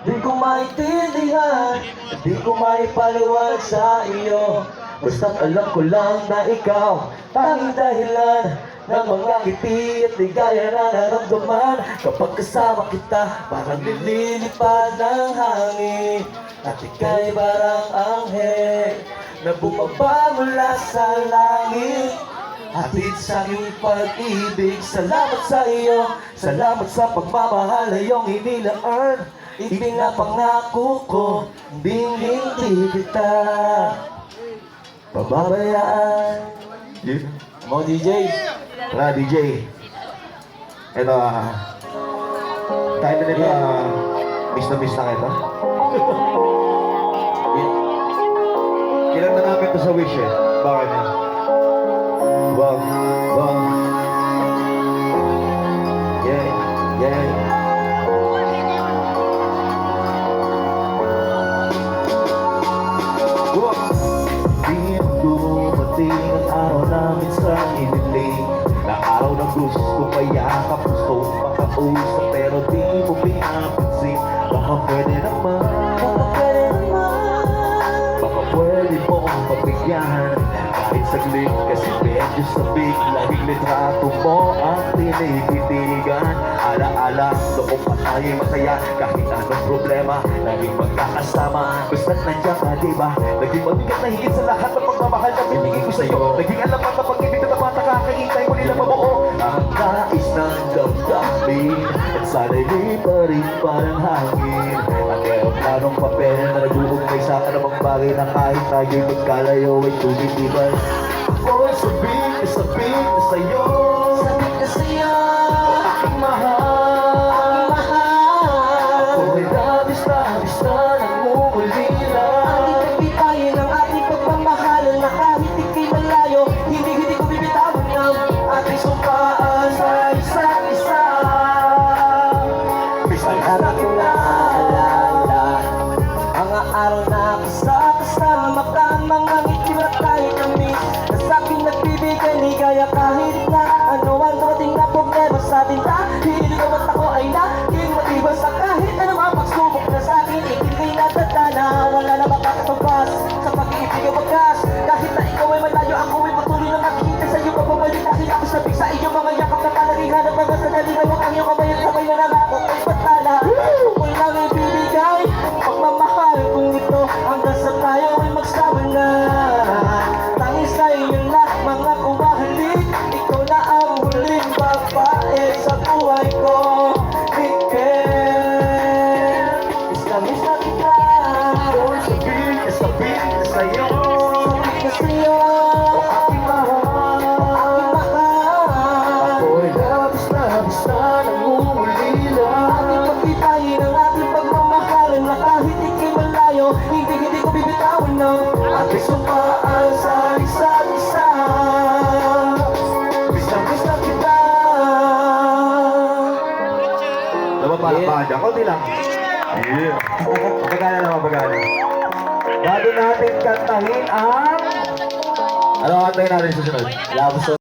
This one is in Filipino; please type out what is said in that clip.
Di ko maintindihan, di ko maipaliwanag sa iyo. Basta't alam ko lang na ikaw tanging dahilan ng mga ngiti at ligaya na naramdaman. Kapag kasama kita, parang nililipad ng hangin. At ika'y parang anghel na bumaba mula sa langit. Hatid sa aking pag-ibig, salamat sa iyo. Salamat sa pagmamahal na iyong inila-earn. Ipinapangako ko, hindi kita pababayaan. Mo DJ, tara DJ. Ito tayo na nito, miss na kita. Kailan na namin ito sa wish eh. Bakit eh? Wow. Yeah. Di dumating ang araw namin sa iniling, na araw ng gusto payakap, gusto makausap, pero di mo pinapansin. Baka pwede naman, baka pwede mo pagbigyan kahit saglit, kasi medyo sabik. Laging litrato mo ang tinititigan. Ala-ala, noong pa tayo'y masaya, kahit anong problema, laging magkakasama. Basta't nandiyan ka, diba? Naging mabigat na higit sa lahat ng pagmamahal na binigay ko sa'yo. Naging alamat na pag-ibig na dapat nakakahintay mo nila mabuo ang nais ng damdamin. At sana'y di pa rin parang hangin. At merong planong papel na nag-uugnay sa anumang bagay na kahit tayo'y magkalayo ay tumitiban. Ako'y sabik na sa'yo, sabik na sa'yo, o aking mahal. Ako'y labis na nangungulila. Ang ipagbigayin ng ating pagmamahalan na kahit ika'y malayo, hindi ko bibitawan ng ating sumpaan sa isa't isa. Ang harap ko na alala mga araw na kasama ka, mga ngiti na tayo kami, na sa'king nagbibigay ligaya kahit na ano ang dating na problema sa atin. Dahil naman ako ay naging matibay sa kahit na naman pagsubok na sa'kin. Ikilay na tatana, wala na makakatubas sa pag-ibig ang wagas. Kahit na ikaw ay malayo, ako ay patuloy na nakikita sa iyo. Pagbabalik dahil ako sabik sa iyo, mga yakap na palagihan ng mga sandali ngayon. Ang iyong kamay at sabay na nangako ay patala. Kung lang ibibigay pagmamahal kung ito hanggang sa tayo ay magsama na. Tanging sa iyo na mga kumahalik, ikaw na ang huling babae sa buhay ko. Miss na kita. Ako'y sabik na sa'yo, sabik na sa'yo, o aking mahal. Ako'y labis na nangungulila. Ating pagpitayin ang ating pagmamahalan na kahit ika'y malayo, hindi ko bibitawan ng ating sumpaan sa isa't isa. Miss na kita. Napapalakpakan dyan, konti lang. Yeah. Magana. Bago natin kantahin ang... Ano kantahin natin susunod? Love song.